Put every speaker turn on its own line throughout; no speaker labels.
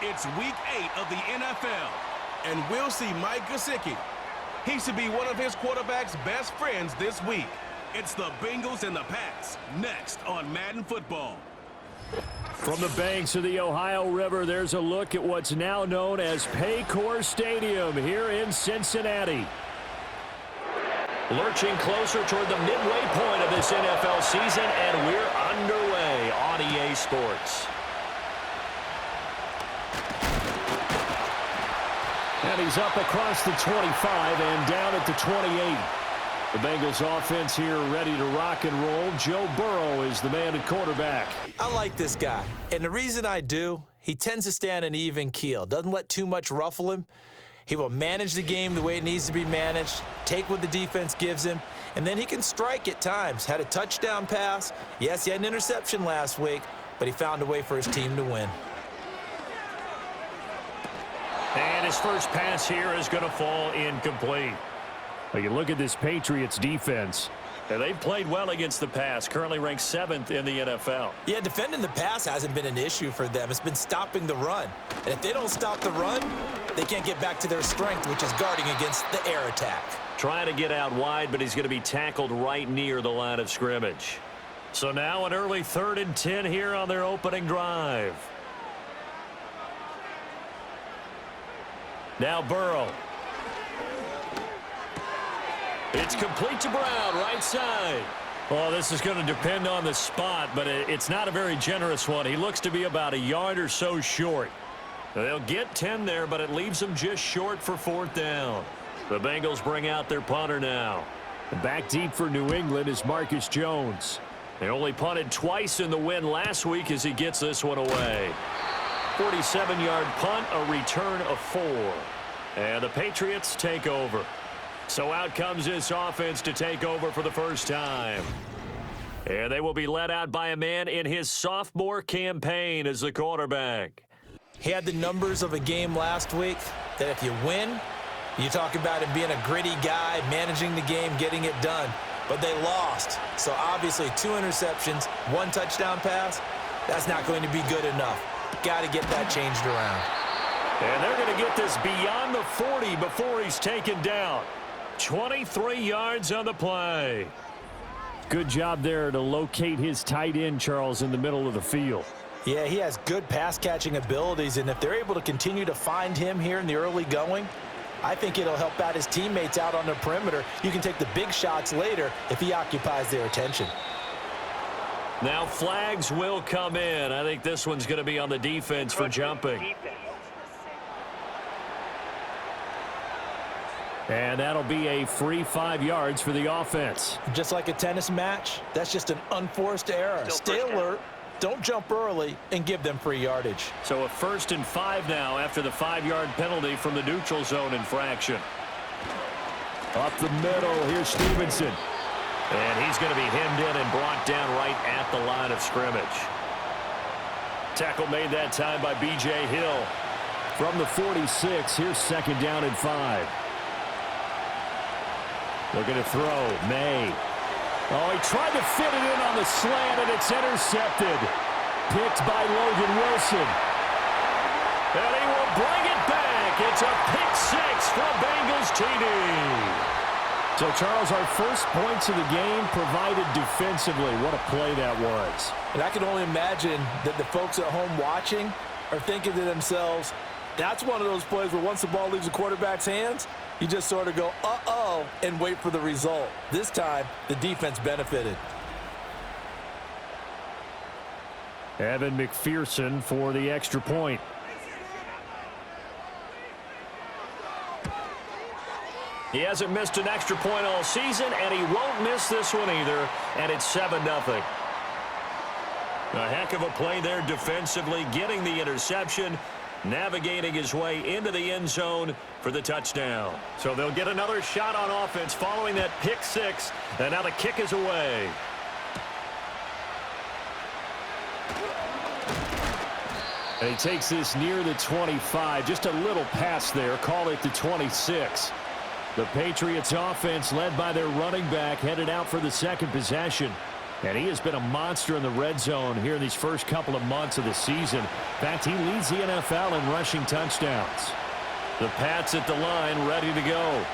It's Week 8 of the NFL, and we'll see Mike Gesicki. He should be one of his quarterback's best friends this week. It's the Bengals and the Pats, next on Madden Football.
From the banks of the Ohio River, there's a look at what's now known as Paycor Stadium here in Cincinnati. Lurching closer toward the midway point of this NFL season, and we're underway on EA Sports. And he's up across the 25 and down at the 28. The Bengals offense here ready to rock and roll. Joe Burrow is the man at quarterback.
I like this guy, and the reason I do, he tends to stay on an even keel. Doesn't let too much ruffle him. He will manage the game the way it needs to be managed, take what the defense gives him, and then he can strike at times. Had a touchdown pass. Yes, he had an interception last week, but he found a way for his team to win.
And his first pass here is going to fall incomplete. Well, you look at this Patriots defense. And they've played well against the pass, currently ranked 7th in the NFL.
Yeah, defending the pass hasn't been an issue for them. It's been stopping the run. And if they don't stop the run, they can't get back to their strength, which is guarding against the air attack.
Trying to get out wide, but he's going to be tackled right near the line of scrimmage. So now an early 3rd and 10 here on their opening drive. Now Burrow. It's complete to Brown, right side. Well, this is going to depend on the spot, but it's not a very generous one. He looks to be about a yard or so short. They'll get 10 there, but it leaves them just short for 4th down. The Bengals bring out their punter now. Back deep for New England is Marcus Jones. They only punted twice in the win last week as he gets this one away. 47-yard punt, a return of 4. And the Patriots take over. So out comes this offense to take over for the first time. And they will be led out by a man in his sophomore campaign as the quarterback.
He had the numbers of a game last week that if you win, you talk about him being a gritty guy, managing the game, getting it done. But they lost. So obviously 2 interceptions, 1 touchdown pass, that's not going to be good enough. Got to get that changed around.
And they're going to get this beyond the 40 before he's taken down. 23 yards on the play. Good job there to locate his tight end, Charles, in the middle of the field.
Yeah, he has good pass-catching abilities, and if they're able to continue to find him here in the early going, I think it'll help out his teammates out on the perimeter. You can take the big shots later if he occupies their attention.
Now flags will come in. I think this one's going to be on the defense for jumping. And that'll be a free 5 yards for the offense.
Just like a tennis match, that's just an unforced error. Stay alert, don't jump early, and give them free yardage.
So a 1st and 5 now after the 5-yard penalty from the neutral zone infraction. Up the middle, here's Stevenson. And he's going to be hemmed in and brought down right at the line of scrimmage. Tackle made that time by B.J. Hill. From the 46, here's 2nd down and 5. Looking to throw, May. Oh, he tried to fit it in on the slant, and it's intercepted. Picked by Logan Wilson. And he will bring it back. It's a pick-6 for Bengals TD. So, Charles, our first points of the game provided defensively. What a play that was.
And I can only imagine that the folks at home watching are thinking to themselves, that's one of those plays where once the ball leaves the quarterback's hands, you just sort of go, uh-oh, and wait for the result. This time, the defense benefited.
Evan McPherson for the extra point. He hasn't missed an extra point all season, and he won't miss this one either, and it's 7-0. A heck of a play there defensively, getting the interception, navigating his way into the end zone for the touchdown. So they'll get another shot on offense following that pick-6, and now the kick is away. And he takes this near the 25, just a little pass there, call it the 26. The Patriots offense led by their running back headed out for the second possession. And he has been a monster in the red zone here in these first couple of months of the season. In fact, he leads the NFL in rushing touchdowns. The Pats at the line, ready to go.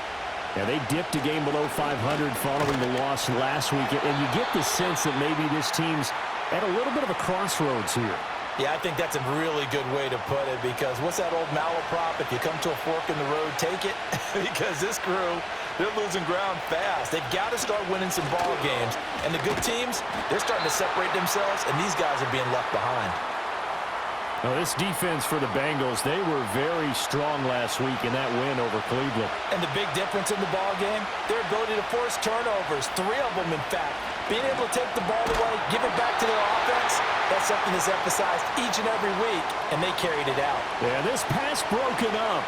And they dipped a game below 500 following the loss last week. And you get the sense that maybe this team's at a little bit of a crossroads here.
Yeah, I think that's a really good way to put it, because what's that old malaprop? If you come to a fork in the road, take it. Because this crew, they're losing ground fast. They've got to start winning some ball games. And the good teams, they're starting to separate themselves, and these guys are being left behind.
Now, this defense for the Bengals, they were very strong last week in that win over Cleveland.
And the big difference in the ball game, their ability to force turnovers, 3 of them, in fact. Being able to take the ball away, give it back to their offense, that's something that's emphasized each and every week, and they carried it out.
Yeah, this pass broken up.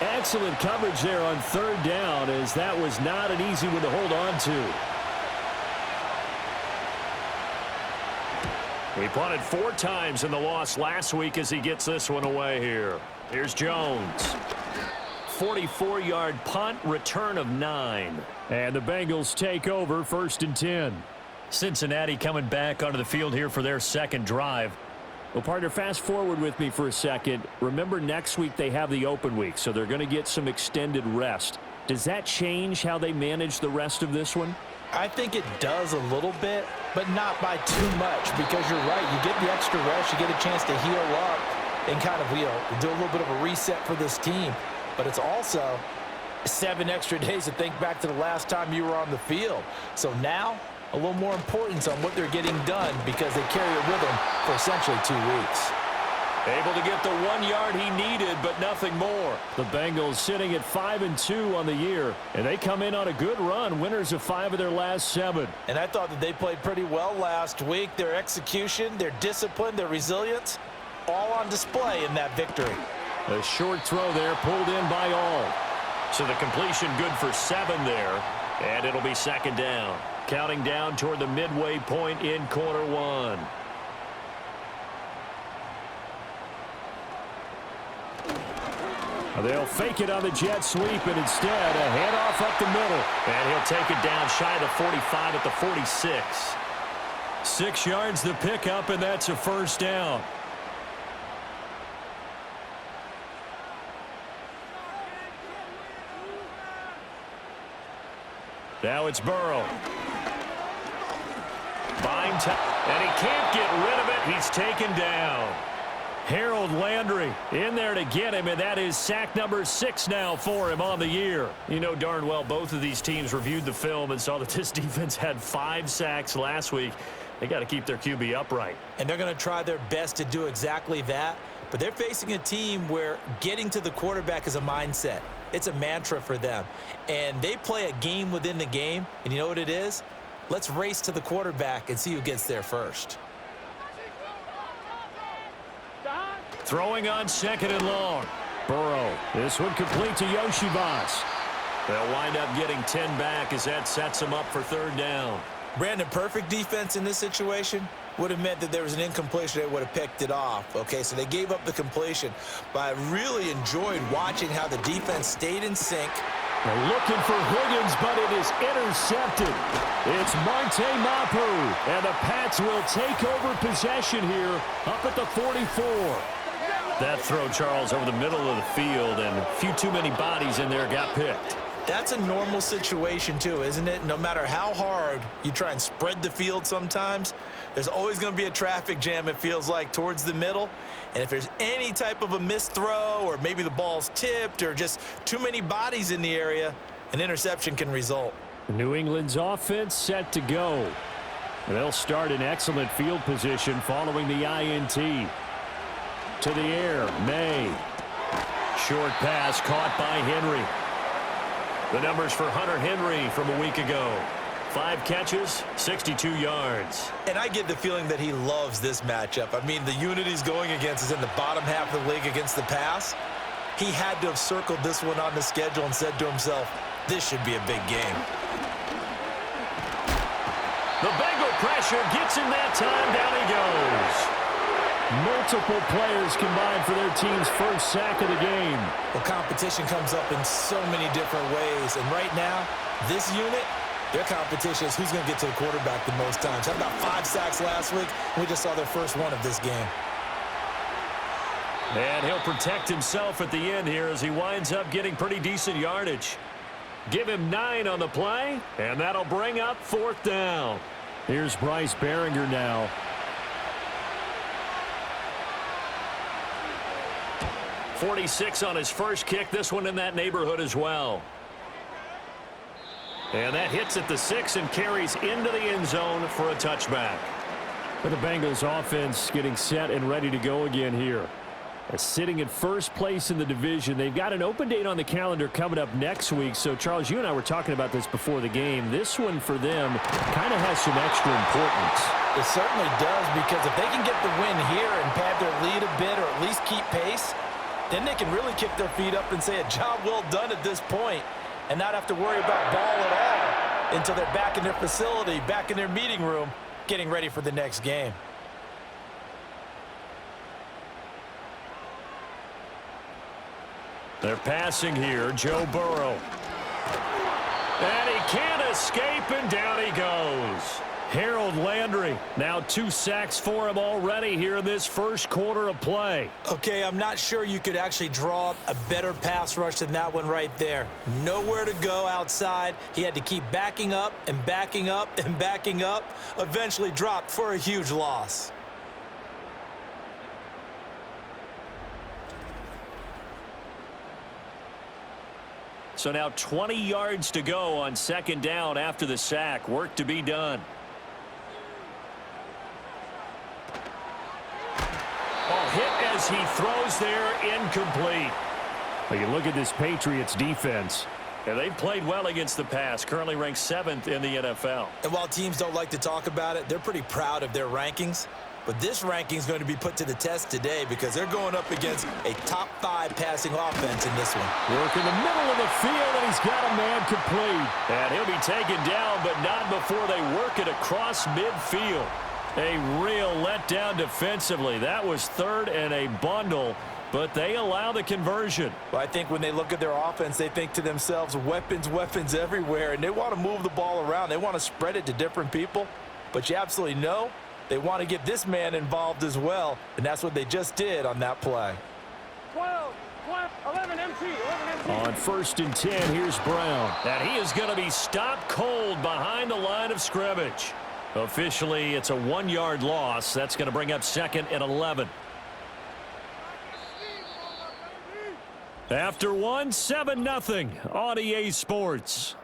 Excellent coverage there on 3rd down, as that was not an easy one to hold on to. He punted 4 times in the loss last week as he gets this one away here. Here's Jones. 44-yard punt, return of 9. And the Bengals take over 1st and 10. Cincinnati coming back onto the field here for their second drive. Well, partner, fast forward with me for a second. Remember, next week they have the open week, so they're going to get some extended rest. Does that change how they manage the rest of this one?
I think it does a little bit, but not by too much, because you're right. You get the extra rest, you get a chance to heal up and kind of, do a little bit of a reset for this team. But it's also 7 extra days to think back to the last time you were on the field. So now, a little more importance on what they're getting done, because they carry it with them for essentially 2 weeks.
Able to get the 1 yard he needed, but nothing more. The Bengals sitting at 5-2 on the year, and they come in on a good run, winners of 5 of their last 7.
And I thought that they played pretty well last week. Their execution, their discipline, their resilience, all on display in that victory.
A short throw there, pulled in by all. So the completion good for 7 there, and it'll be 2nd down. Counting down toward the midway point in quarter 1. They'll fake it on the jet sweep, and instead a handoff up the middle. And he'll take it down shy of the 45 at the 46. 6 yards the pickup, and that's a 1st down. Now it's Burrow. Buying time, and he can't get rid of it. He's taken down. Harold Landry in there to get him, and that is sack number 6 now for him on the year. You know darn well both of these teams reviewed the film and saw that this defense had 5 sacks last week. They got to keep their QB upright. And they're going to try their best to do exactly that, but they're facing a team where getting to the quarterback is a mindset. It's a mantra for them, and they play a game within the game, and you know what it is? Let's race to the quarterback and see who gets there first. Throwing on 2nd and long. Burrow. This one complete to Yoshivas. They'll wind up getting 10 back as that sets them up for 3rd down. Brandon, perfect defense in this situation would have meant that there was an incompletion. They would have picked it off. Okay, so they gave up the completion. But I really enjoyed watching how the defense stayed in sync. They're looking for Higgins, but it is intercepted. It's Marte Mapu, and the Pats will take over possession here up at the 44. That throw, Charles, over the middle of the field, and a few too many bodies in there got picked. That's a normal situation, too, isn't it? No matter how hard you try and spread the field sometimes, there's always going to be a traffic jam, it feels like, towards the middle. And if there's any type of a missed throw, or maybe the ball's tipped, or just too many bodies in the area, an interception can result. New England's offense set to go. They'll start in excellent field position following the INT. To the air, May. Short pass caught by Henry. The numbers for Hunter Henry from a week ago. 5 catches, 62 yards. And I get the feeling that he loves this matchup. I mean, the unit he's going against is in the bottom half of the league against the pass. He had to have circled this one on the schedule and said to himself, this should be a big game. The Bengal pressure gets him that time. Down he goes. Multiple players combined for their team's first sack of the game. Well, competition comes up in so many different ways. And right now, this unit,
Their competition is who's going to get to the quarterback the most times. Had about 5 sacks last week, and we just saw their first one of this game.
And he'll protect himself at the end here as he winds up getting pretty decent yardage. Give him 9 on the play, and that'll bring up 4th down. Here's Bryce Behringer now. .46 on his first kick. This one in that neighborhood as well. And that hits at the 6 and carries into the end zone for a touchback. For the Bengals offense getting set and ready to go again here. Sitting in first place in the division. They've got an open date on the calendar coming up next week. So, Charles, you and I were talking about this before the game. This one for them kind of has some extra importance.
It certainly does, because if they can get the win here and pad their lead a bit or at least keep pace, then they can really kick their feet up and say a job well done at this point and not have to worry about ball at all until they're back in their facility, back in their meeting room, getting ready for the next game.
They're passing here, Joe Burrow. And he can't escape, and down he goes. Harold Landry, now 2 sacks for him already here in this first quarter of play.
Okay, I'm not sure you could actually draw up a better pass rush than that one right there. Nowhere to go outside. He had to keep backing up and backing up and backing up. Eventually dropped for a huge loss.
So now 20 yards to go on 2nd down after the sack. Work to be done. Ball hit as he throws there, incomplete. Well, you look at this Patriots defense. And they've played well against the pass, currently ranked 7th in the NFL.
And while teams don't like to talk about it, they're pretty proud of their rankings. But this ranking is going to be put to the test today because they're going up against a top 5 passing offense in this one.
Work in the middle of the field, and he's got a man complete. And he'll be taken down, but not before they work it across midfield. A real letdown defensively. That was 3rd and a bundle, but they allow the conversion.
Well, I think when they look at their offense, they think to themselves, weapons, weapons everywhere, and they want to move the ball around. They want to spread it to different people, but you absolutely know they want to get this man involved as well, and that's what they just did on that play.
11 MT.
On 1st and 10, here's Brown. And he is going to be stopped cold behind the line of scrimmage. Officially, it's a 1-yard loss. That's going to bring up 2nd and 11. After 1, 7-0 on EA Sports.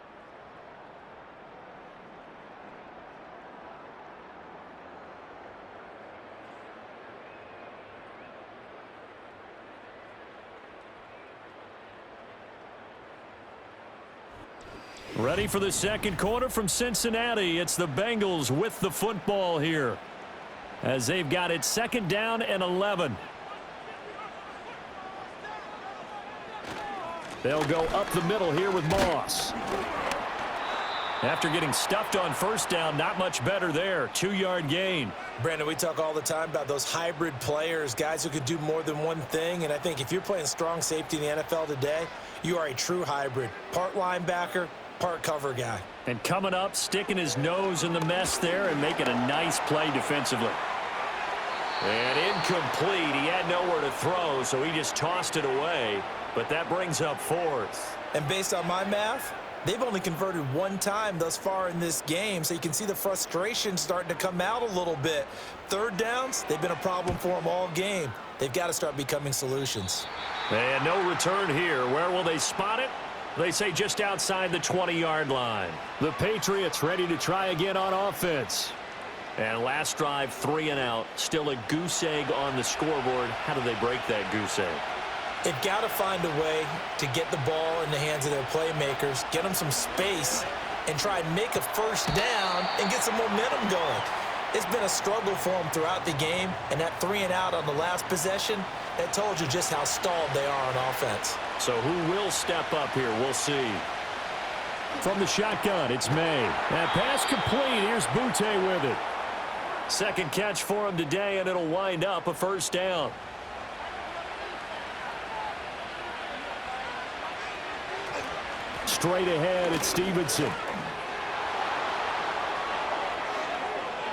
Ready for the second quarter from Cincinnati. It's the Bengals with the football here as they've got it 2nd down and 11. They'll go up the middle here with Moss. After getting stuffed on 1st down, not much better there. 2-yard gain.
Brandon, we talk all the time about those hybrid players, guys who could do more than one thing. And I think if you're playing strong safety in the NFL today, you are a true hybrid. Part linebacker, part cover guy.
And coming up, sticking his nose in the mess there and making a nice play defensively. And incomplete. He had nowhere to throw, so he just tossed it away. But that brings up 4th.
And based on my math, they've only converted 1 time thus far in this game, so you can see the frustration starting to come out a little bit. 3rd downs, they've been a problem for them all game. They've got to start becoming solutions.
And no return here. Where will they spot it? They say just outside the 20-yard line. The Patriots ready to try again on offense. And last drive, 3 and out. Still a goose egg on the scoreboard. How do they break that goose egg?
They've got to find a way to get the ball in the hands of their playmakers, get them some space, and try and make a 1st down and get some momentum going. It's been a struggle for them throughout the game, and that 3 and out on the last possession, that told you just how stalled they are on offense.
So who will step up here? We'll see. From the shotgun, it's May. That pass complete. Here's Butte with it. 2nd catch for him today, and it'll wind up a 1st down. Straight ahead, it's Stevenson.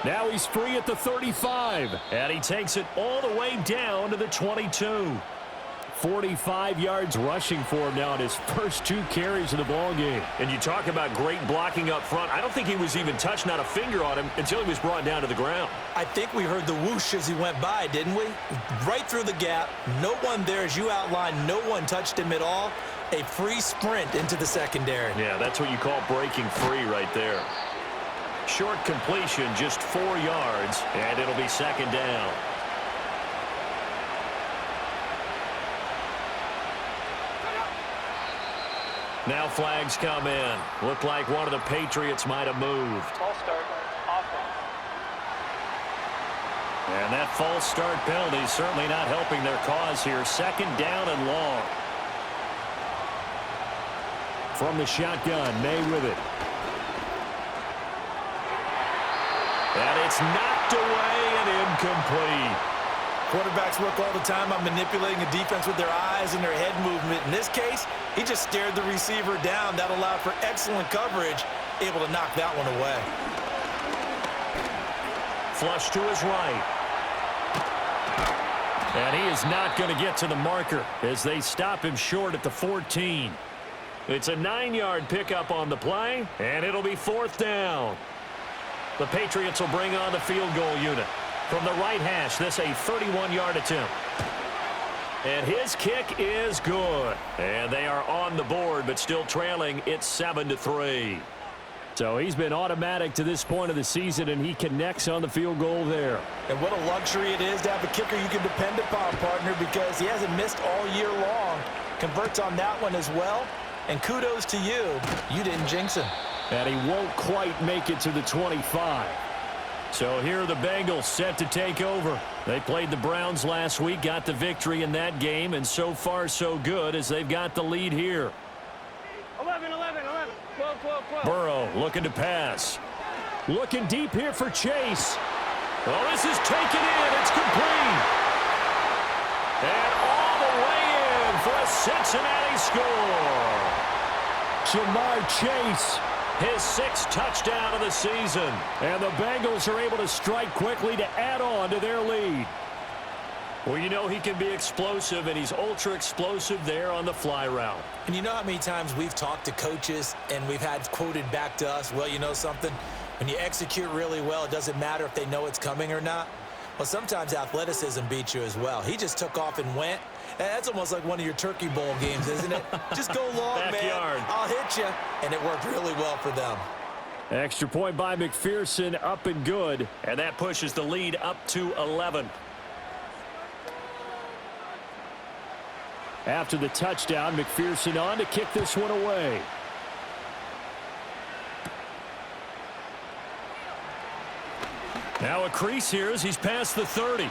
Now he's free at the 35, and he takes it all the way down to the 22. 45 yards rushing for him now in his first 2 carries of the ball game. And you talk about great blocking up front. I don't think he was even touched, not a finger on him, until he was brought down to the ground.
I think we heard the whoosh as he went by, didn't we? Right through the gap. No one there, as you outlined. No one touched him at all. A free sprint into the secondary.
Yeah, that's what you call breaking free right there. Short completion, just 4 yards, and it'll be second down. Now flags come in. Looked like one of the Patriots might have moved.
False start. Offense.
And that false start penalty is certainly not helping their cause here. Second down and long. From the shotgun, May with it. And it's knocked away and incomplete.
Quarterbacks work all the time on manipulating the defense with their eyes and their head movement. In this case, he just stared the receiver down. That allowed for excellent coverage, able to knock that one away.
Flush to his right. And he is not going to get to the marker as they stop him short at the 14. It's a 9-yard pickup on the play, and it'll be fourth down. The Patriots will bring on the field goal unit. From the right hash, this a 31-yard attempt. And his kick is good. And they are on the board, but still trailing. It's 7-3. So he's been automatic to this point of the season, and he connects on the field goal there.
And what a luxury it is to have a kicker you can depend upon, partner, because he hasn't missed all year long. Converts on that one as well. And kudos to you. You didn't jinx him.
And he won't quite make it to the 25. So here are the Bengals set to take over. They played the Browns last week, got the victory in that game, and so far so good as they've got the lead here.
11, 12, 12.
Burrow looking to pass. Looking deep here for Chase. Oh, this is taken in. It's complete. And all the way in for a Cincinnati score. Jamar Chase, his 6th touchdown of the season. And the Bengals are able to strike quickly to add on to their lead. Well, you know he can be explosive, and he's ultra explosive there on the fly route.
And you know how many times we've talked to coaches and we've had quoted back to us, well, you know something? When you execute really well, it doesn't matter if they know it's coming or not. Well, sometimes athleticism beats you as well. He just took off and went. That's almost like one of your Turkey Bowl games, isn't it? Just go long,
Backyard.
man. I'll hit you. And it worked really well for them.
Extra point by McPherson, up and good. And that pushes the lead up to 11. After the touchdown, McPherson on to kick this one away. Now a crease here as he's past the 30.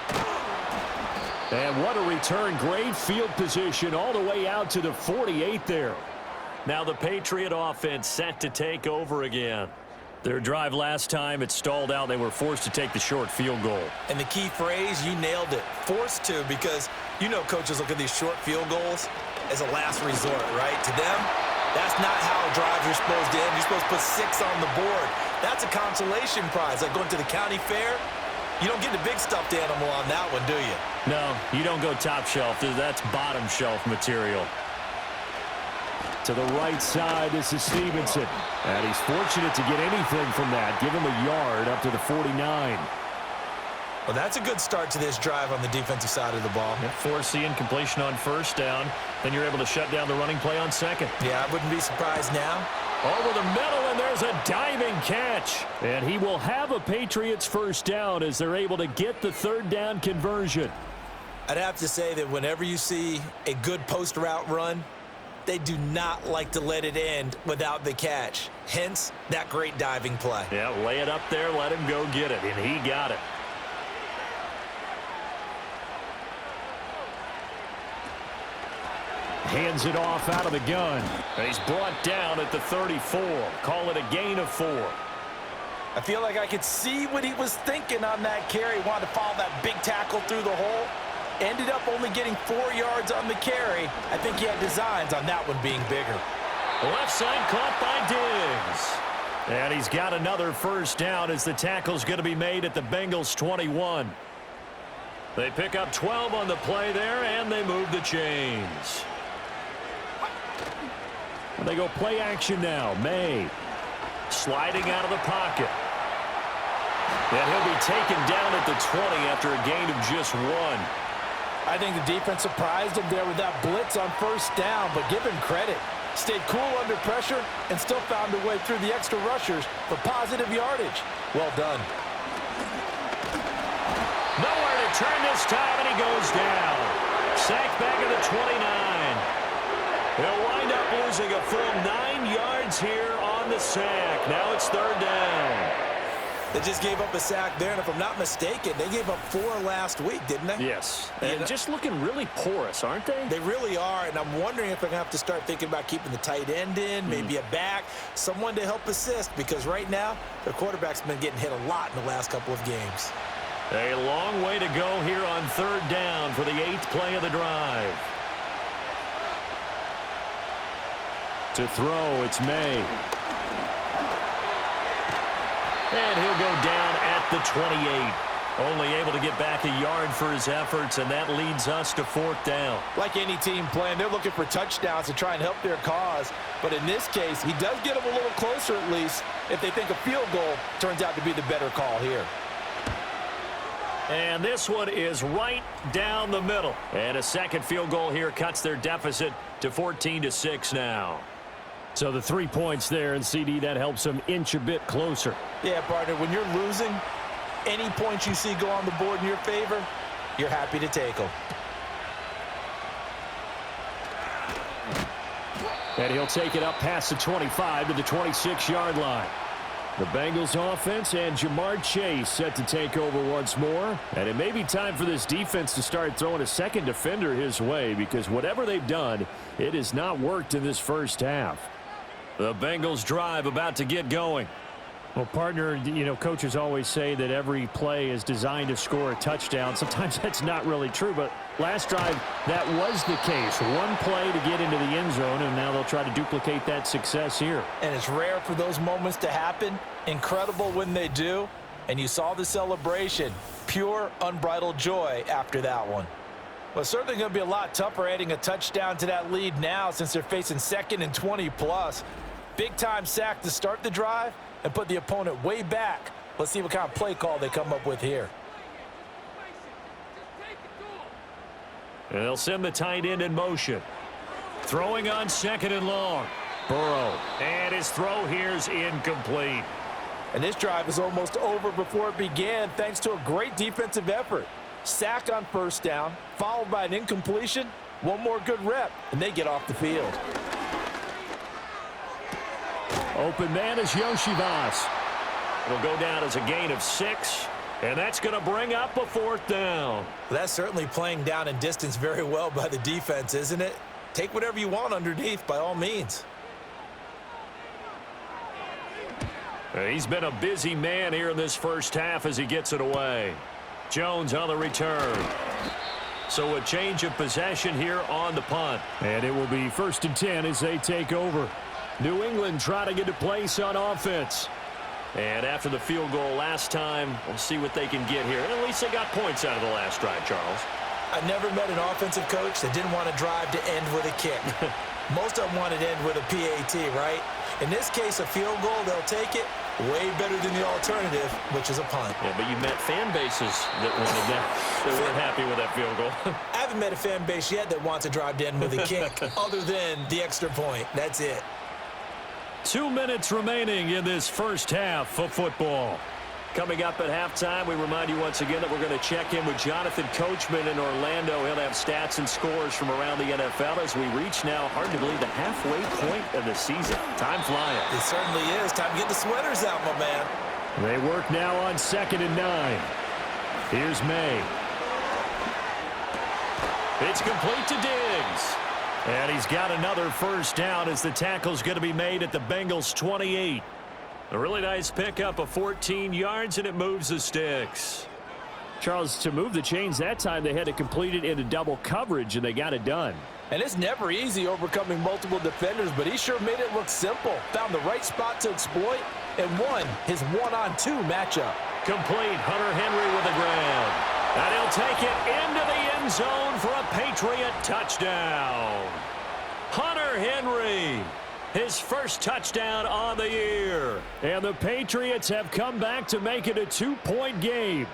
And what a return. Great field position all the way out to the 48 there. Now the Patriot offense set to take over again. Their drive last time, it stalled out. They were forced to take the short field goal.
And the key phrase, you nailed it. Forced to, because you know coaches look at these short field goals as a last resort, right? To them, that's not how drives are supposed to end. You're supposed to put 6 on the board. That's a consolation prize. Like going to the county fair, you don't get the big stuffed animal on that one, do you?
No, you don't go top shelf. That's bottom shelf material. To the right side, this is Stevenson. And he's fortunate to get anything from that. Give him a yard up to the 49.
Well, that's a good start to this drive on the defensive side of the ball.
Yep, force the incompletion on first down. Then you're able to shut down the running play on second.
Yeah, I wouldn't be surprised now.
Over the middle, and there's a diving catch. And he will have a Patriots first down as they're able to get the third down conversion.
I'd have to say that whenever you see a good post route run, they do not like to let it end without the catch. Hence, that great diving play.
Yeah, lay it up there, let him go get it, and he got it. Hands it off out of the gun. And he's brought down at the 34. Call it a gain of 4.
I feel like I could see what he was thinking on that carry. Wanted to follow that big tackle through the hole. Ended up only getting 4 yards on the carry. I think he had designs on that one being bigger.
Left side caught by Diggs. And he's got another first down as the tackle's going to be made at the Bengals 21. They pick up 12 on the play there, and they move the chains. And they go play action now. May sliding out of the pocket. And he'll be taken down at the 20 after a gain of just 1.
I think the defense surprised him there with that blitz on first down, but give him credit. Stayed cool under pressure and still found a way through the extra rushers for positive yardage. Well done.
Nowhere to turn this time, and he goes down. Sacked back at the 29. He'll wind up losing a full 9 yards here on the sack. Now it's third down.
They just gave up a sack there, and if I'm not mistaken, they gave up 4 last week, didn't they?
Yes, and just looking really porous, aren't they?
They really are, and I'm wondering if they're going to have to start thinking about keeping the tight end in, maybe a back, someone to help assist, because right now, their quarterback's been getting hit a lot in the last couple of games.
A long way to go here on third down for the 8th play of the drive. To throw, it's May. And he'll go down at the 28. Only able to get back a yard for his efforts, and that leads us to 4th down.
Like any team playing, they're looking for touchdowns to try and help their cause. But in this case, he does get them a little closer at least if they think a field goal turns out to be the better call here.
And this one is right down the middle. And a second field goal here cuts their deficit to 14-6 now. So the 3 points there, and CD, that helps them inch a bit closer.
Yeah, partner, when you're losing, any points you see go on the board in your favor, you're happy to take them.
And he'll take it up past the 25 to the 26-yard line. The Bengals offense and Jamar Chase set to take over once more. And it may be time for this defense to start throwing a second defender his way, because whatever they've done, it has not worked in this first half. The Bengals drive about to get going. Well, partner, you know, coaches always say that every play is designed to score a touchdown. Sometimes that's not really true, but last drive, that was the case. One play to get into the end zone, and now they'll try to duplicate that success here.
And it's rare for those moments to happen. Incredible when they do. And you saw the celebration. Pure, unbridled joy after that one. Well, it's certainly going to be a lot tougher adding a touchdown to that lead now since they're facing 2nd and 20+. Big-time sack to start the drive and put the opponent way back. Let's see what kind of play call they come up with here.
And they'll send the tight end in motion. Throwing on 2nd and long. Burrow. And his throw here's incomplete.
And this drive is almost over before it began thanks to a great defensive effort. Sack on first down, followed by an incompletion. One more good rep, and they get off the field.
Open man is Yoshivas. It'll go down as a gain of 6, and that's going to bring up a 4th down.
That's certainly playing down in distance very well by the defense, isn't it? Take whatever you want underneath, by all means.
He's been a busy man here in this first half as he gets it away. Jones on the return. So a change of possession here on the punt. And it will be 1st and 10 as they take over. New England trying to get a place on offense. And after the field goal last time, we'll see what they can get here. And at least they got points out of the last drive, Charles.
I never met an offensive coach that didn't want to drive to end with a kick. Most of them wanted to end with a PAT, right? In this case, a field goal, they'll take it. Way better than the alternative, which is a punt.
Yeah, but you met fan bases that wanted that. They weren't happy with that field goal.
I haven't met a fan base yet that wants to drive to end with a kick other than the extra point. That's it.
2 minutes remaining in this first half of football. Coming up at halftime, we remind you once again that we're going to check in with Jonathan Coachman in Orlando. He'll have stats and scores from around the NFL as we reach now, hard to believe, the halfway point of the season. Time flying.
It certainly is. Time to get the sweaters out, my man.
They work now on 2nd and 9. Here's May. It's complete to Diggs. And he's got another first down as the tackle's going to be made at the Bengals 28. A really nice pickup of 14 yards, and it moves the sticks. Charles, to move the chains that time, they had to complete it into double coverage, and they got it done.
And it's never easy overcoming multiple defenders, but he sure made it look simple. Found the right spot to exploit and won his one-on-two matchup.
Complete. Hunter Henry with the grab. And he'll take it into the end zone for a Patriot touchdown. Hunter Henry, his first touchdown on the year. And the Patriots have come back to make it a 2-point game.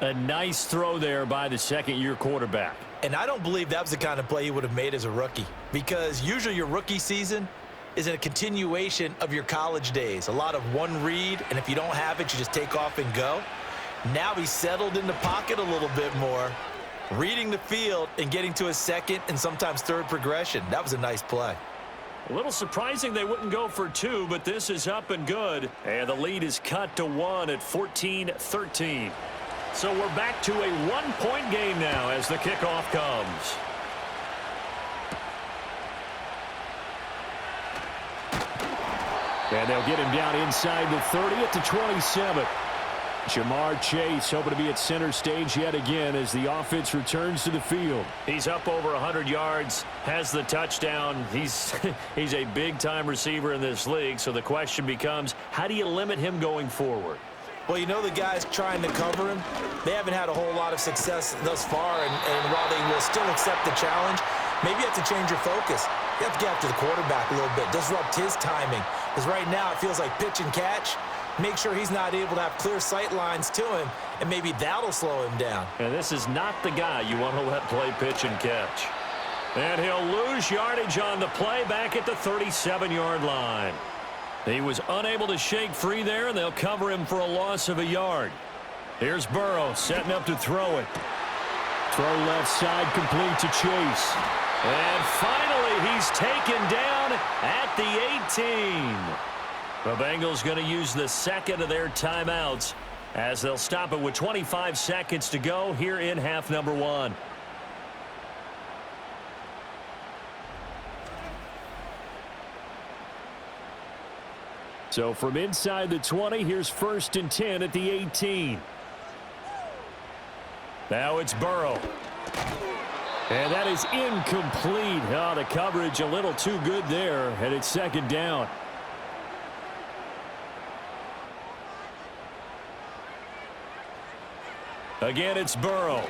A nice throw there by the second-year quarterback.
And I don't believe that was the kind of play he would have made as a rookie, because usually your rookie season is a continuation of your college days. A lot of one read, and if you don't have it, you just take off and go. Now he's settled in the pocket a little bit more, reading the field and getting to his second and sometimes third progression. That was a nice play.
A little surprising they wouldn't go for 2, but this is up and good. And the lead is cut to 1 at 14-13. So we're back to a 1-point game now as the kickoff comes. And they'll get him down inside the 30 at the 27. Jamar Chase hoping to be at center stage yet again as the offense returns to the field. He's up over 100 yards, has the touchdown. He's a big-time receiver in this league, so the question becomes, how do you limit him going forward?
Well, you know the guys trying to cover him, they haven't had a whole lot of success thus far, and while they will still accept the challenge, maybe you have to change your focus. You have to get after the quarterback a little bit, disrupt his timing, because right now it feels like pitch and catch. Make sure he's not able to have clear sight lines to him, and maybe that'll slow him down.
And this is not the guy you want to let play pitch and catch. And he'll lose yardage on the play back at the 37-yard line. He was unable to shake free there, and they'll cover him for a loss of a yard. Here's Burrow setting up to throw it. Throw left side complete to Chase. And finally, he's taken down at the 18. The Bengals going to use the second of their timeouts as they'll stop it with 25 seconds to go here in half number 1. So from inside the 20, here's 1st and 10 at the 18. Now it's Burrow. And that is incomplete. Oh, the coverage a little too good there, and it's second down. Again, it's Burrow.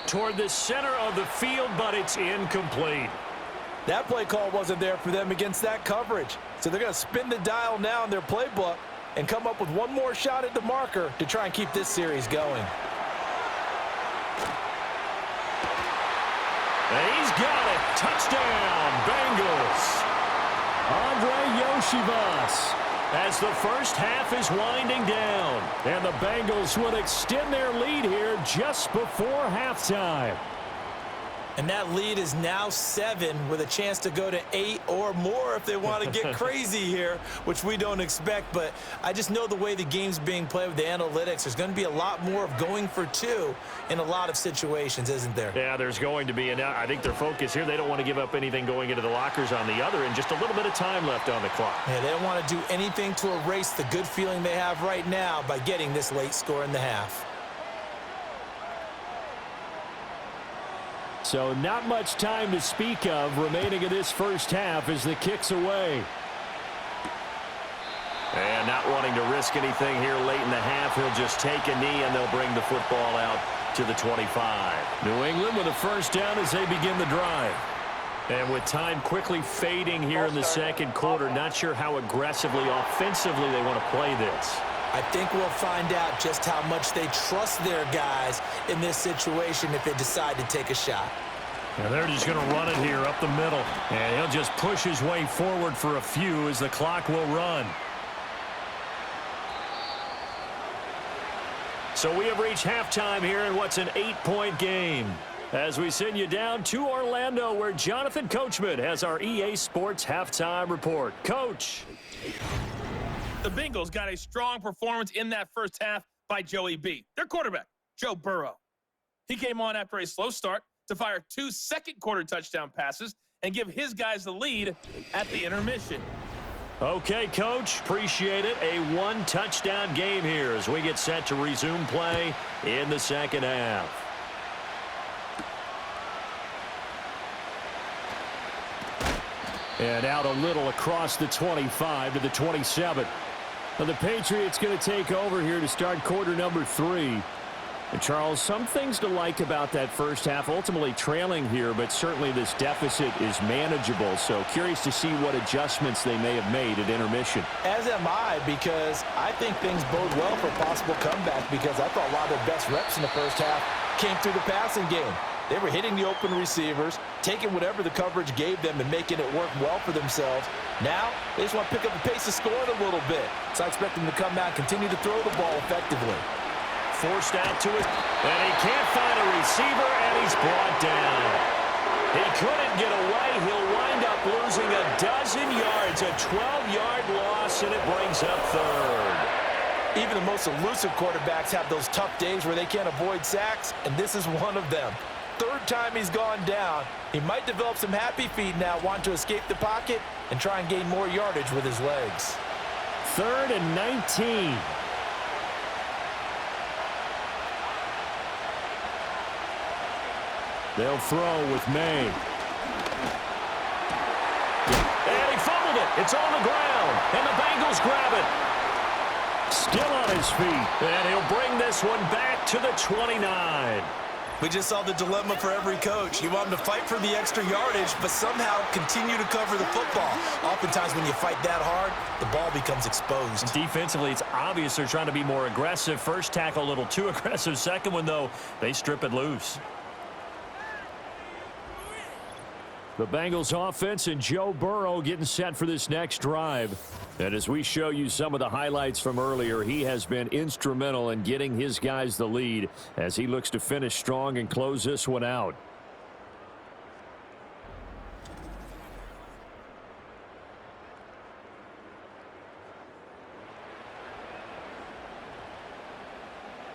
Toward the center of the field, but it's incomplete.
That play call wasn't there for them against that coverage. So they're going to spin the dial now in their playbook and come up with one more shot at the marker to try and keep this series going.
And he's got it. Touchdown, Bengals. Andre Yoshivas. As the first half is winding down. And the Bengals will extend their lead here just before halftime.
And that lead is now 7 with a chance to go to 8 or more if they want to get crazy here, which we don't expect. But I just know the way the game's being played with the analytics, there's going to be a lot more of going for 2 in a lot of situations, isn't there?
Yeah, there's going to be. And I think their focus here, they don't want to give up anything going into the lockers on the other, and just a little bit of time left on the clock.
Yeah, they don't want to do anything to erase the good feeling they have right now by getting this late score in the half.
So not much time to speak of remaining in this first half as the kick's away. And not wanting to risk anything here late in the half, he'll just take a knee and they'll bring the football out to the 25. New England with a first down as they begin the drive. And with time quickly fading here in the second quarter, not sure how aggressively, offensively they want to play this.
I think we'll find out just how much they trust their guys in this situation if they decide to take a shot.
And they're just going to run it here up the middle. And he'll just push his way forward for a few as the clock will run. So we have reached halftime here in what's an 8-point game. As we send you down to Orlando, where Jonathan Coachman has our EA Sports halftime report. Coach.
The Bengals got a strong performance in that first half by Joey B, their quarterback, Joe Burrow. He came on after a slow start to fire 2 second-quarter touchdown passes and give his guys the lead at the intermission.
Okay, Coach, appreciate it. A 1-touchdown game here as we get set to resume play in the second half. And out a little across the 25 to the 27. Now the Patriots going to take over here to start quarter number 3. And Charles, some things to like about that first half. Ultimately trailing here, but certainly this deficit is manageable. So curious to see what adjustments they may have made at intermission.
As am I, because I think things bode well for a possible comeback, because I thought a lot of their best reps in the first half came through the passing game. They were hitting the open receivers, taking whatever the coverage gave them and making it work well for themselves. Now, they just want to pick up the pace of scoring a little bit. So I expect them to come out and continue to throw the ball effectively.
Forced out to it, and he can't find a receiver, and he's brought down. He couldn't get away. He'll wind up losing a dozen yards, a 12-yard loss, and it brings up third.
Even the most elusive quarterbacks have those tough days where they can't avoid sacks, and this is one of them. Third time he's gone down. He might develop some happy feet now, want to escape the pocket and try and gain more yardage with his legs.
3rd and 19. They'll throw with May. And he fumbled it. It's on the ground, and the Bengals grab it. Still on his feet, and he'll bring this one back to the 29.
We just saw the dilemma for every coach. You want them to fight for the extra yardage, but somehow continue to cover the football. Oftentimes when you fight that hard, the ball becomes exposed.
Defensively, it's obvious they're trying to be more aggressive. First tackle a little too aggressive. Second one, though, they strip it loose. The Bengals offense and Joe Burrow getting set for this next drive. And as we show you some of the highlights from earlier, he has been instrumental in getting his guys the lead as he looks to finish strong and close this one out.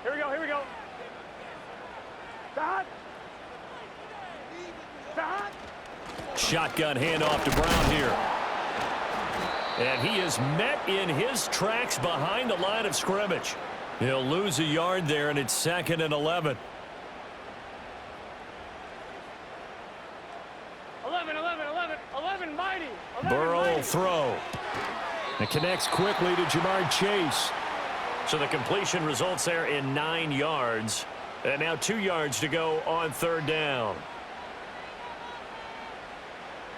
Here we go, here we go. Dot. Dot.
Shotgun handoff to Brown here. And he is met in his tracks behind the line of scrimmage. He'll lose a yard there, and it's 2nd and 11.
11 mighty. 11
Burrow
mighty.
will throw. It connects quickly to Jamar Chase. So the completion results there in 9 yards. And now 2 yards to go on 3rd down.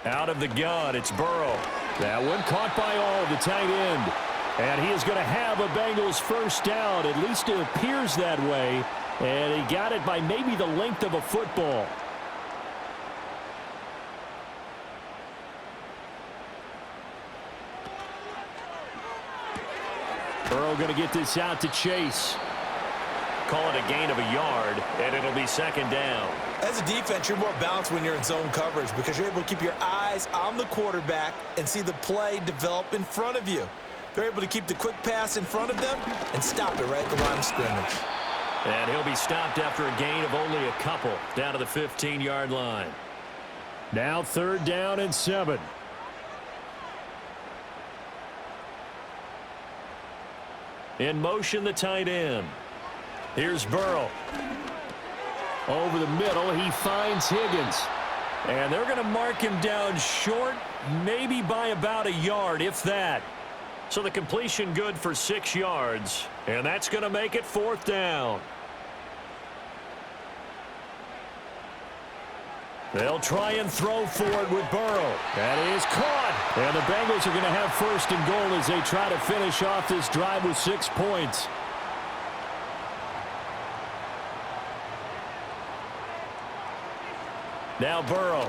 Out of the gun, it's Burrow. That one caught by all, the tight end. And he is going to have a Bengals first down. At least it appears that way. And he got it by maybe the length of a football. Burrow going to get this out to Chase. Call it a gain of a yard, and it'll be 2nd down.
As a defense, you're more balanced when you're in zone coverage because you're able to keep your eyes on the quarterback and see the play develop in front of you. They're able to keep the quick pass in front of them and stop it right at the line of scrimmage.
And he'll be stopped after a gain of only a couple down to the 15-yard line. Now 3rd down and 7. In motion, the tight end. Here's Burrow. Over the middle, he finds Higgins. And they're going to mark him down short, maybe by about a yard, if that. So the completion good for 6 yards. And that's going to make it 4th down. They'll try and throw for it with Burrow. That is caught. And the Bengals are going to have 1st and goal as they try to finish off this drive with 6 points. Now Burrow.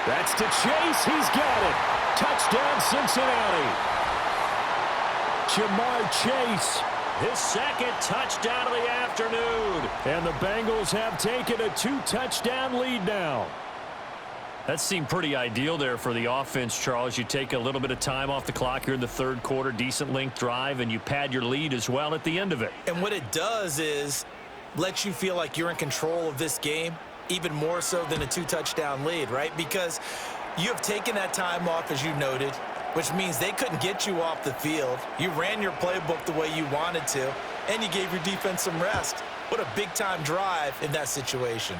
That's to Chase. He's got it. Touchdown, Cincinnati. Jamar Chase, his 2nd touchdown of the afternoon. And the Bengals have taken a 2-touchdown lead now. That seemed pretty ideal there for the offense, Charles. You take a little bit of time off the clock here in the 3rd quarter, decent length drive, and you pad your lead as well at the end of it.
And what it does is lets you feel like you're in control of this game, even more so than a 2-touchdown lead, right? Because you have taken that time off, as you noted, which means they couldn't get you off the field. You ran your playbook the way you wanted to, and you gave your defense some rest. What a big-time drive in that situation.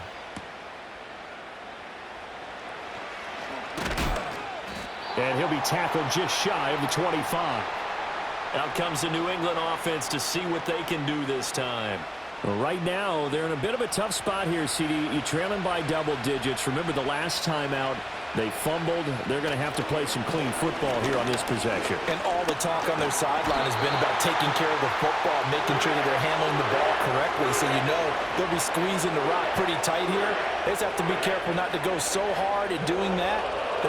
And he'll be tackled just shy of the 25. Out comes the New England offense to see what they can do this time. Right now, they're in a bit of a tough spot here, CD. You're trailing by double digits. Remember the last time out, they fumbled. They're going to have to play some clean football here on this possession.
And all the talk on their sideline has been about taking care of the football, making sure that they're handling the ball correctly. So you know they'll be squeezing the rock pretty tight here. They just have to be careful not to go so hard at doing that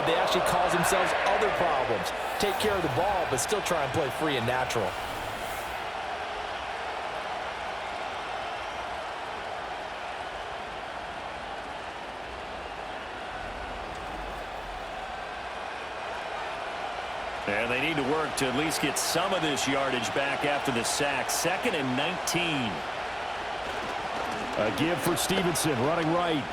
they actually cause themselves other problems. Take care of the ball, but still try and play free and natural.
And they need to work to at least get some of this yardage back after the sack. 2nd and 19. A give for Stevenson, running right.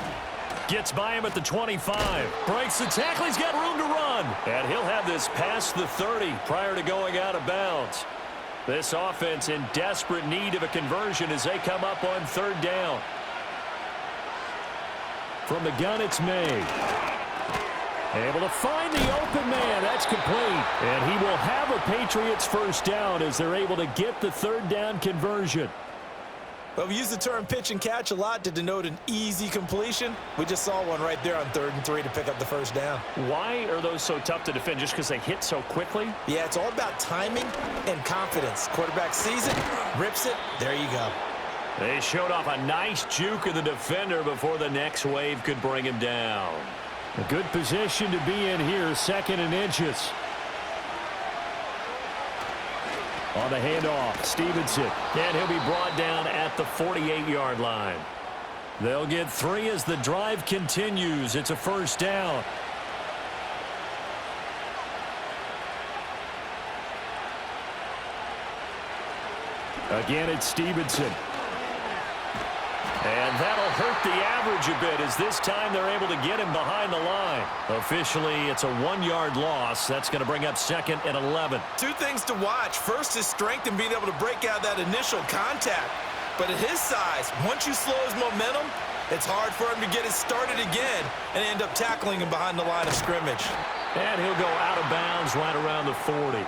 Gets by him at the 25. Breaks the tackle. He's got room to run. And he'll have this past the 30 prior to going out of bounds. This offense in desperate need of a conversion as they come up on 3rd down. From the gun, it's May. Able to find the open man. That's complete. And he will have a Patriots first down as they're able to get the 3rd down conversion.
Well, we use the term pitch and catch a lot to denote an easy completion. We just saw one right there on 3rd and 3 to pick up the first down.
Why are those so tough to defend? Just because they hit so quickly?
Yeah, it's all about timing and confidence. Quarterback sees it, rips it, there you go.
They showed off a nice juke of the defender before the next wave could bring him down. A good position to be in here, 2nd and inches. On the handoff, Stevenson. And he'll be brought down at the 48-yard line. They'll get 3 as the drive continues. It's a first down. Again, it's Stevenson. And that'll hurt the average a bit as this time they're able to get him behind the line. Officially, it's a 1-yard loss. That's going to bring up 2nd and 11.
2 things to watch. First, his strength and being able to break out that initial contact. But at his size, once you slow his momentum, it's hard for him to get it started again and end up tackling him behind the line of scrimmage.
And he'll go out of bounds right around the 40.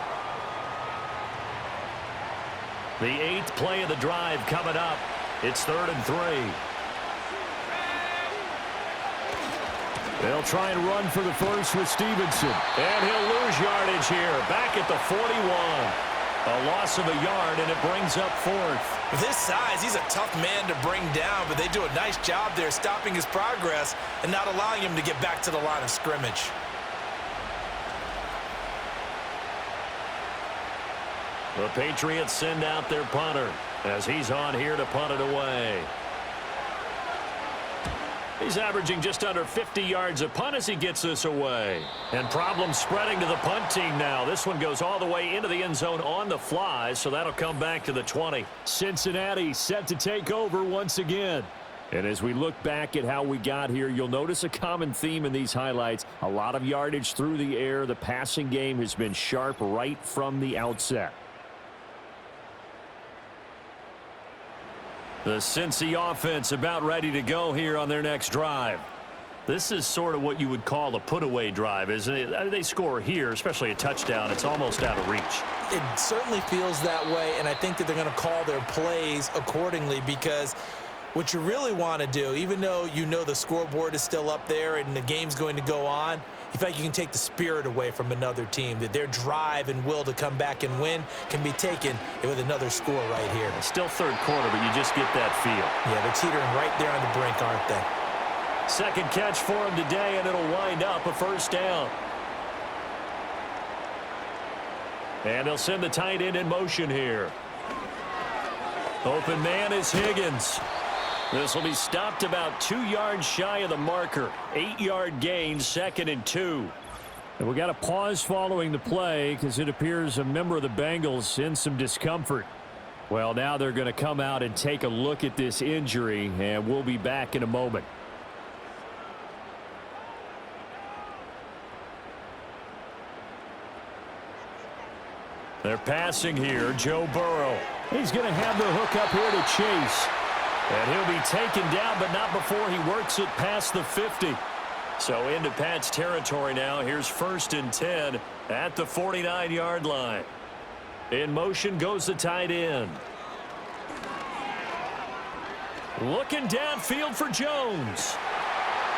The 8th play of the drive coming up. It's 3rd and 3. They'll try and run for the first with Stevenson. And he'll lose yardage here. Back at the 41. A loss of a yard, and it brings up 4th.
With his size, he's a tough man to bring down, but they do a nice job there stopping his progress and not allowing him to get back to the line of scrimmage.
The Patriots send out their punter as he's on here to punt it away. He's averaging just under 50 yards a punt as he gets this away. And problems spreading to the punt team now. This one goes all the way into the end zone on the fly, so that'll come back to the 20. Cincinnati set to take over once again. And as we look back at how we got here, you'll notice a common theme in these highlights. A lot of yardage through the air. The passing game has been sharp right from the outset. The Cincy offense about ready to go here on their next drive. This is sort of what you would call a put-away drive, isn't it? They score here, especially a touchdown. It's almost out of reach.
It certainly feels that way, and I think that they're going to call their plays accordingly because what you really want to do, even though you know the scoreboard is still up there and the game's going to go on, you feel like you can take the spirit away from another team, that their drive and will to come back and win can be taken with another score right here.
It's still 3rd quarter, but you just get that feel.
Yeah, they're teetering right there on the brink, aren't they?
2nd catch for him today, and it'll wind up a first down. And they'll send the tight end in motion here. Open man is Higgins. This will be stopped about 2 yards shy of the marker. 8-yard gain, 2nd and 2. And we got a pause following the play because it appears a member of the Bengals in some discomfort. Well, now they're going to come out and take a look at this injury, and we'll be back in a moment. They're passing here. Joe Burrow. He's going to have the hook up here to Chase. And he'll be taken down, but not before he works it past the 50. So into Pat's territory now. Here's 1st and 10 at the 49-yard line. In motion goes the tight end. Looking downfield for Jones.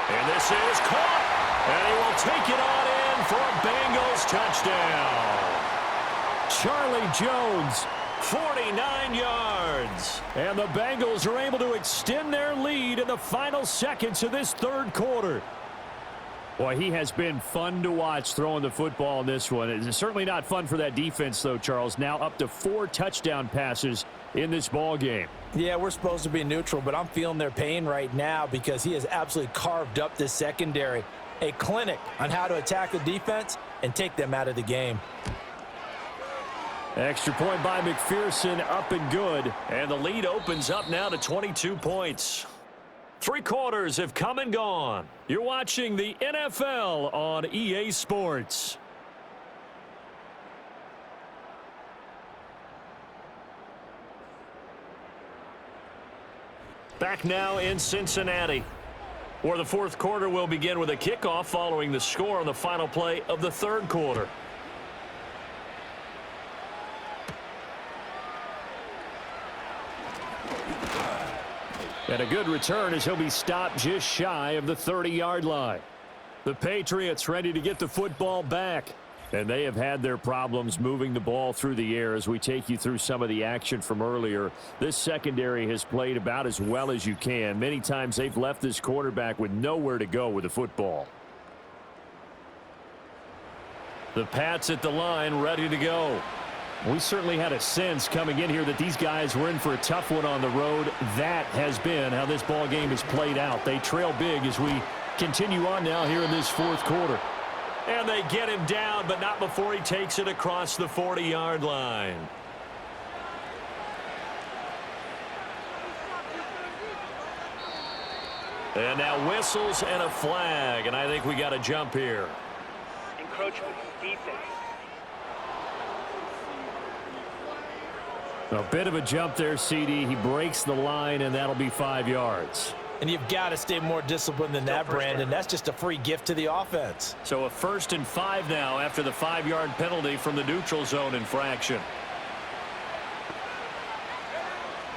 And this is caught. And he will take it on in for a Bengals touchdown. Charlie Jones, 49 yards. And the Bengals are able to extend their lead in the final seconds of this third quarter. Boy, he has been fun to watch throwing the football in this one. It's certainly not fun for that defense, though, Charles. Now up to 4 touchdown passes in this ball game.
Yeah, we're supposed to be neutral, but I'm feeling their pain right now because he has absolutely carved up this secondary. A clinic on how to attack the defense and take them out of the game.
Extra point by McPherson, up and good. And the lead opens up now to 22 points. 3 quarters have come and gone. You're watching the NFL on EA Sports. Back now in Cincinnati, where the fourth quarter will begin with a kickoff following the score on the final play of the third quarter. And a good return as he'll be stopped just shy of the 30-yard line. The Patriots ready to get the football back. And they have had their problems moving the ball through the air as we take you through some of the action from earlier. This secondary has played about as well as you can. Many times they've left this quarterback with nowhere to go with the football. The Pats at the line ready to go. We certainly had a sense coming in here that these guys were in for a tough one on the road. That has been how this ball game has played out. They trail big as we continue on now here in this fourth quarter. And they get him down, but not before he takes it across the 40-yard line. And now whistles and a flag, and I think we got a jump here.
Encroachment, defense.
A bit of a jump there, CD. He breaks the line, and that'll be 5 yards.
And you've got to stay more disciplined than that, Brandon. That's just a free gift to the offense.
So a 1st and 5 now after the 5-yard penalty from the neutral zone infraction.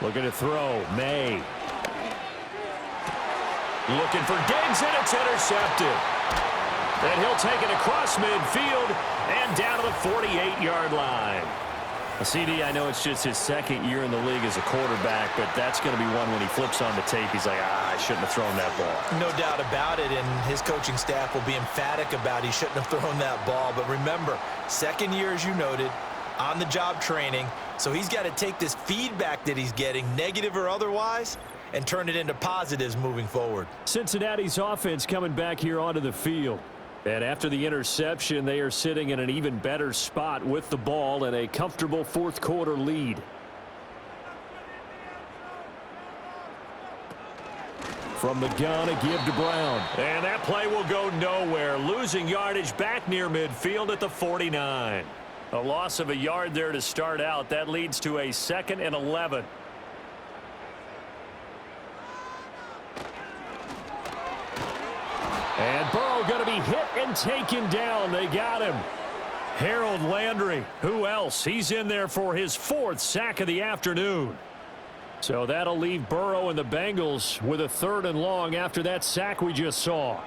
Looking to throw. May. Looking for Diggs, and it's intercepted. And he'll take it across midfield and down to the 48-yard line. CD, I know it's just his second year in the league as a quarterback, but that's going to be one when he flips on the tape. He's like, I shouldn't have thrown that ball.
No doubt about it, and his coaching staff will be emphatic about he shouldn't have thrown that ball. But remember, second year, as you noted, on-the-job training, so he's got to take this feedback that he's getting, negative or otherwise, and turn it into positives moving forward.
Cincinnati's offense coming back here onto the field. And after the interception, they are sitting in an even better spot with the ball and a comfortable fourth quarter lead. From the gun, a give to Brown. And that play will go nowhere. Losing yardage back near midfield at the 49. A loss of a yard there to start out. That leads to a 2nd and 11. And Burrow going to be hit and taken down. They got him. Harold Landry. Who else? He's in there for his 4th sack of the afternoon. So that'll leave Burrow and the Bengals with a 3rd and long after that sack we just saw.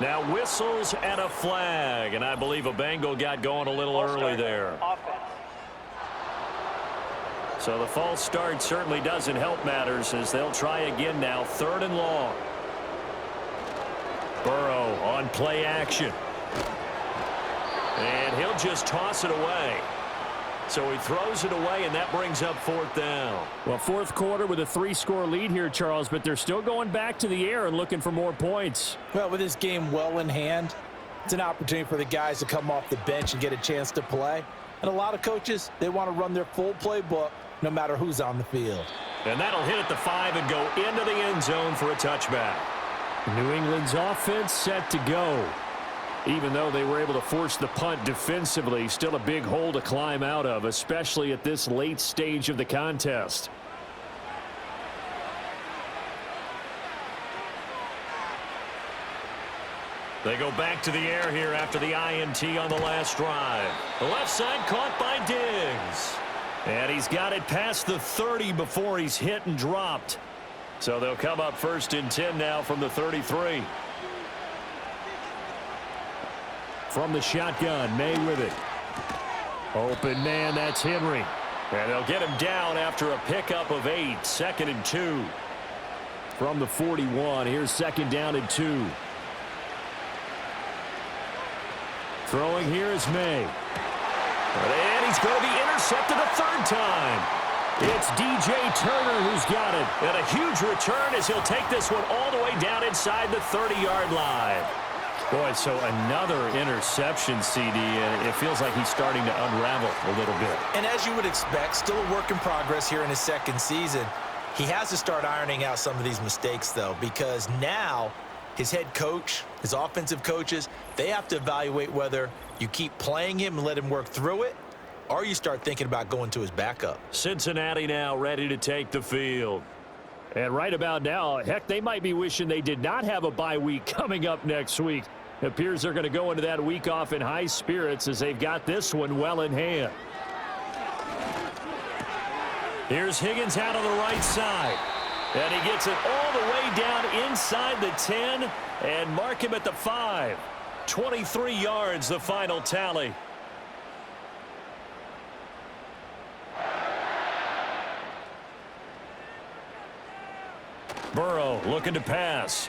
Now whistles and a flag. And I believe a Bengal got going a little early there. So the false start certainly doesn't help matters as they'll try again now. 3rd and long. Burrow on play action. And he'll just toss it away. So he throws it away, and that brings up 4th down. Well, fourth quarter with a 3-score lead here, Charles, but they're still going back to the air and looking for more points.
Well, with this game well in hand, it's an opportunity for the guys to come off the bench and get a chance to play. And a lot of coaches, they want to run their full playbook no matter who's on the field.
And that'll hit at the 5 and go into the end zone for a touchback. New England's offense set to go. Even though they were able to force the punt defensively, still a big hole to climb out of, especially at this late stage of the contest. They go back to the air here after the INT on the last drive. The left side caught by Diggs. And he's got it past the 30 before he's hit and dropped. So they'll come up 1st and 10 now from the 33. From the shotgun, May with it. Open man, that's Henry. And they'll get him down after a pickup of 8. 2nd and 2. From the 41, here's 2nd down and 2. Throwing here is May. And he's going to be intercepted a 3rd time. It's DJ Turner who's got it. And a huge return as he'll take this one all the way down inside the 30-yard line. Boy, so another interception, CD, and it feels like he's starting to unravel a little bit.
And as you would expect, still a work in progress here in his 2nd season. He has to start ironing out some of these mistakes, though, because now his head coach, his offensive coaches, they have to evaluate whether you keep playing him and let him work through it, or you start thinking about going to his backup.
Cincinnati now ready to take the field. And right about now, heck, they might be wishing they did not have a bye week coming up next week. It appears they're going to go into that week off in high spirits as they've got this one well in hand. Here's Higgins out on the right side. And he gets it all the way down inside the 10 and mark him at the 5. 23 yards, the final tally. Burrow looking to pass.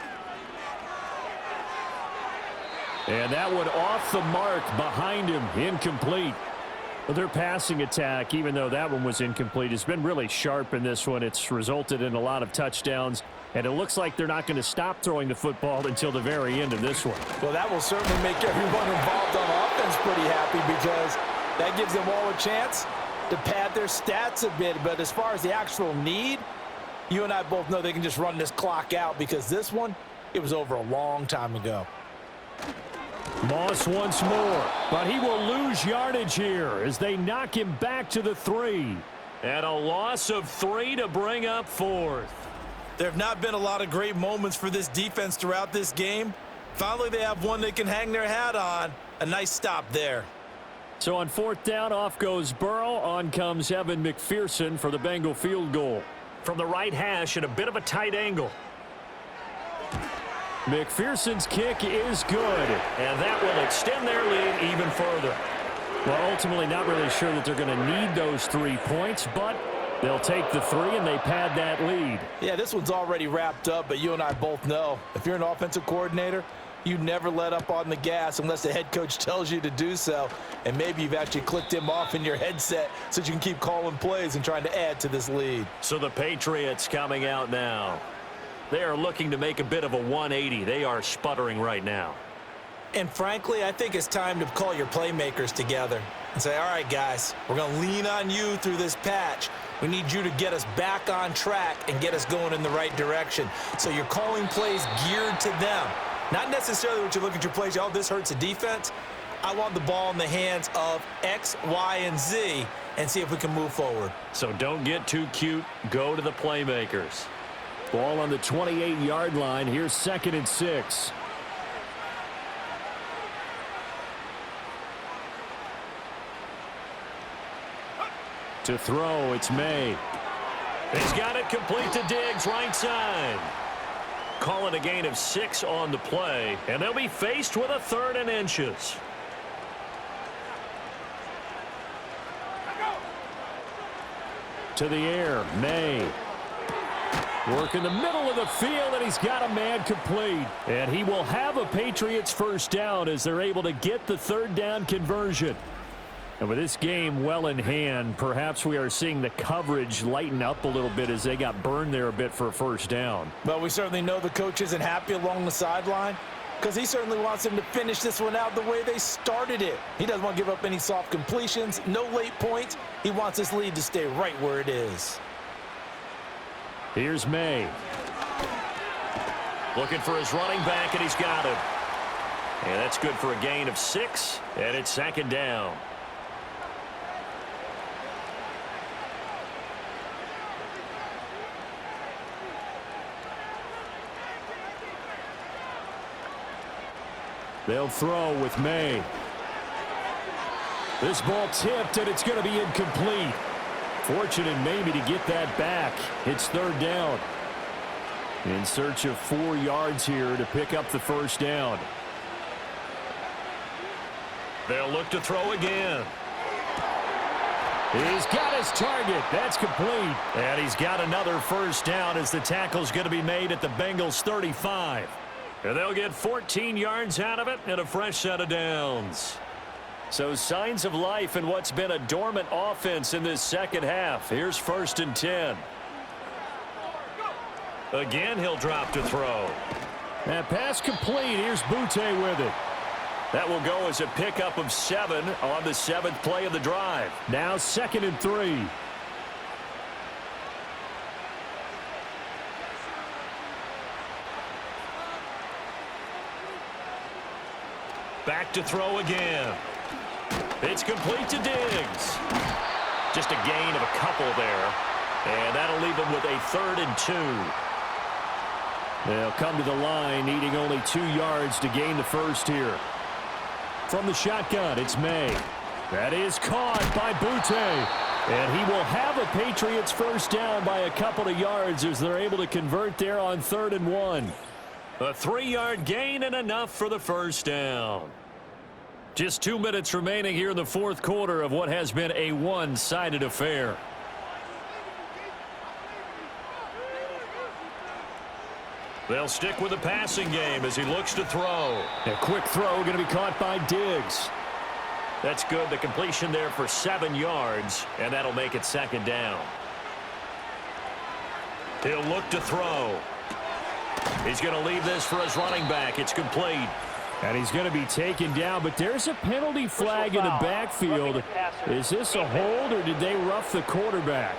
And that one off the mark behind him, incomplete. Well, their passing attack, even though that one was incomplete, has been really sharp in this one. It's resulted in a lot of touchdowns, and it looks like they're not going to stop throwing the football until the very end of this one.
Well, that will certainly make everyone involved on offense pretty happy because that gives them all a chance to pad their stats a bit. But as far as the actual need, you and I both know they can just run this clock out because this one, it was over a long time ago.
Moss once more, but he will lose yardage here as they knock him back to the 3. And a loss of 3 to bring up 4th.
There have not been a lot of great moments for this defense throughout this game. Finally, they have one they can hang their hat on. A nice stop there.
So on 4th down, off goes Burrow. On comes Evan McPherson for the Bengal field goal. From the right hash at a bit of a tight angle. McPherson's kick is good, and that will extend their lead even further. Well, ultimately not really sure that they're going to need those 3 points, but they'll take the 3 and they pad that lead.
Yeah, this one's already wrapped up, but you and I both know if you're an offensive coordinator, you never let up on the gas unless the head coach tells you to do so, and maybe you've actually clicked him off in your headset so that you can keep calling plays and trying to add to this lead.
So the Patriots coming out now. They are looking to make a bit of a 180. They are sputtering right now.
And frankly, I think it's time to call your playmakers together and say, all right, guys, we're going to lean on you through this patch. We need you to get us back on track and get us going in the right direction. So you're calling plays geared to them. Not necessarily what you look at your plays, oh, this hurts the defense. I want the ball in the hands of X, Y, and Z and see if we can move forward.
So don't get too cute. Go to the playmakers. Ball on the 28-yard line. Here's 2nd and 6. To throw, it's May. He's got it complete to Diggs, right side. Calling a gain of 6 on the play, and they'll be faced with a 3rd and inches. To the air, May. Work in the middle of the field, and he's got a man complete. And he will have a Patriots first down as they're able to get the 3rd down conversion. And with this game well in hand, perhaps we are seeing the coverage lighten up a little bit as they got burned there a bit for a first down.
Well, we certainly know the coach isn't happy along the sideline because he certainly wants them to finish this one out the way they started it. He doesn't want to give up any soft completions, no late points. He wants this lead to stay right where it is.
Here's May. Looking for his running back, and he's got him. And that's good for a gain of 6, and it's 2nd down. They'll throw with May. This ball tipped, and it's going to be incomplete. Fortunate maybe to get that back. It's third down. In search of 4 yards here to pick up the first down. They'll look to throw again. He's got his target. That's complete. And he's got another first down as the tackle's going to be made at the Bengals 35. And they'll get 14 yards out of it and a fresh set of downs. So signs of life in what's been a dormant offense in this second half. Here's 1st and 10. Again, he'll drop to throw. That pass complete. Here's Butte with it. That will go as a pickup of 7 on the 7th play of the drive. Now 2nd and 3. Back to throw again. It's complete to Diggs. Just a gain of a couple there. And that'll leave him with a 3rd and 2. They'll come to the line needing only 2 yards to gain the first here. From the shotgun, it's May. That is caught by Butte. And he will have a Patriots first down by a couple of yards as they're able to convert there on 3rd and 1. A 3-yard gain and enough for the first down. Just 2 minutes remaining here in the 4th quarter of what has been a one-sided affair. They'll stick with the passing game as he looks to throw. A quick throw going to be caught by Diggs. That's good. The completion there for 7 yards, and that'll make it 2nd down. He'll look to throw. He's going to leave this for his running back. It's complete. And he's going to be taken down, but there's a penalty flag in the backfield. Is this a hold, or did they rough the quarterback?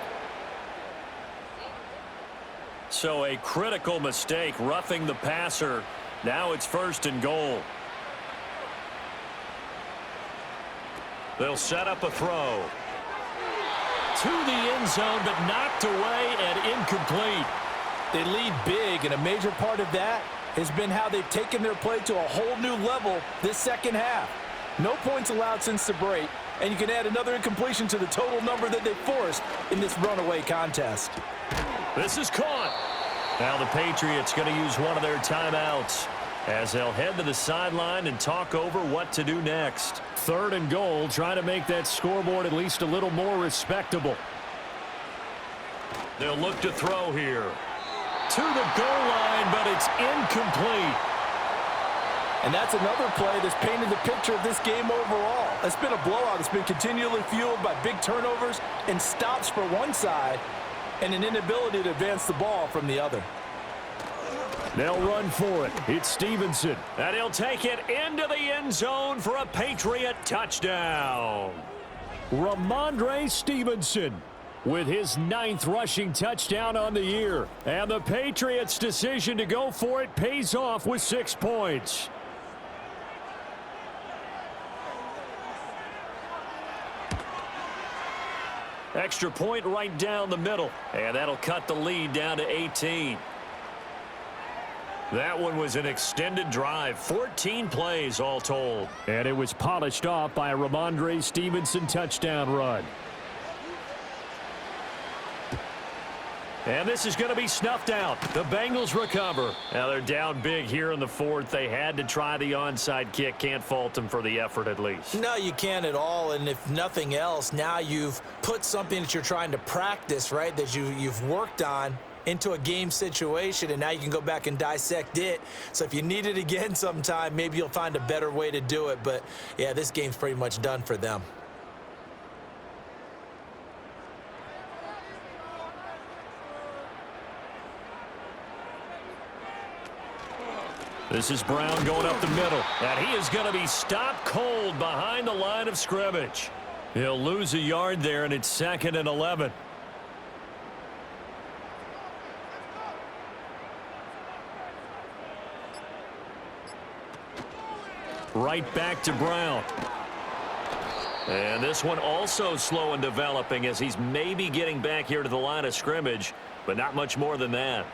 So a critical mistake, roughing the passer. Now it's 1st and goal. They'll set up a throw. To the end zone, but knocked away and incomplete.
They lead big, and a major part of that has been how they've taken their play to a whole new level this second half. No points allowed since the break, and you can add another incompletion to the total number that they forced in this runaway contest.
This is caught. Now the Patriots going to use one of their timeouts as they'll head to the sideline and talk over what to do next. 3rd and goal, trying to make that scoreboard at least a little more respectable. They'll look to throw here. To the goal line, but it's incomplete.
And that's another play that's painted the picture of this game overall. It's been a blowout. It's been continually fueled by big turnovers and stops for one side and an inability to advance the ball from the other.
They'll run for it. It's Stevenson. And he'll take it into the end zone for a Patriot touchdown. Ramondre Stevenson with his 9th rushing touchdown on the year. And the Patriots' decision to go for it pays off with 6 points. Extra point right down the middle. And that'll cut the lead down to 18. That one was an extended drive. 14 plays all told. And it was polished off by a Ramondre Stevenson touchdown run. And this is going to be snuffed out. The Bengals recover. Now they're down big here in the 4th. They had to try the onside kick. Can't fault them for the effort at least.
No, you can't at all. And if nothing else, now you've put something that you're trying to practice, right, that you've worked on into a game situation, and now you can go back and dissect it. So if you need it again sometime, maybe you'll find a better way to do it. But, yeah, this game's pretty much done for them.
This is Brown going up the middle, and he is going to be stopped cold behind the line of scrimmage. He'll lose a yard there, and it's 2nd and 11. Right back to Brown. And this one also slow in developing as he's maybe getting back here to the line of scrimmage, but not much more than that.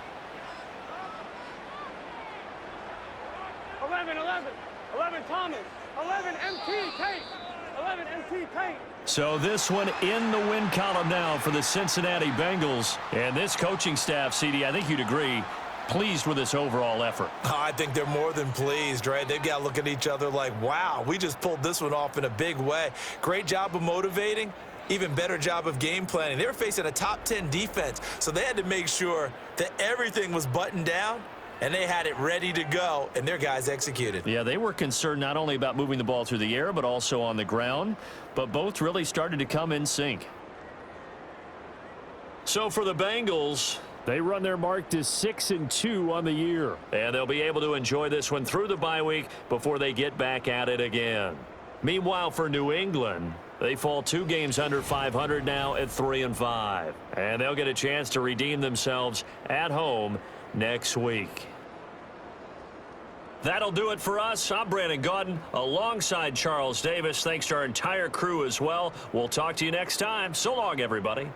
11 Thomas. 11 MT Tate. 11 MT Tate.
So this one in the win column now for the Cincinnati Bengals. And this coaching staff, CD, I think you'd agree, pleased with this overall effort.
I think they're more than pleased, right? They've got to look at each other like, wow, we just pulled this one off in a big way. Great job of motivating. Even better job of game planning. They were facing a top 10 defense, so they had to make sure that everything was buttoned down, and they had it ready to go, and their guys executed.
Yeah, they were concerned not only about moving the ball through the air, but also on the ground, but both really started to come in sync. So for the Bengals, they run their mark to 6-2 on the year. And they'll be able to enjoy this one through the bye week before they get back at it again. Meanwhile, for New England, they fall 2 games under 500 now at 3-5. And they'll get a chance to redeem themselves at home next week. That'll do it for us. I'm Brandon Gaudin alongside Charles Davis. Thanks to our entire crew as well. We'll talk to you next time. So long, everybody.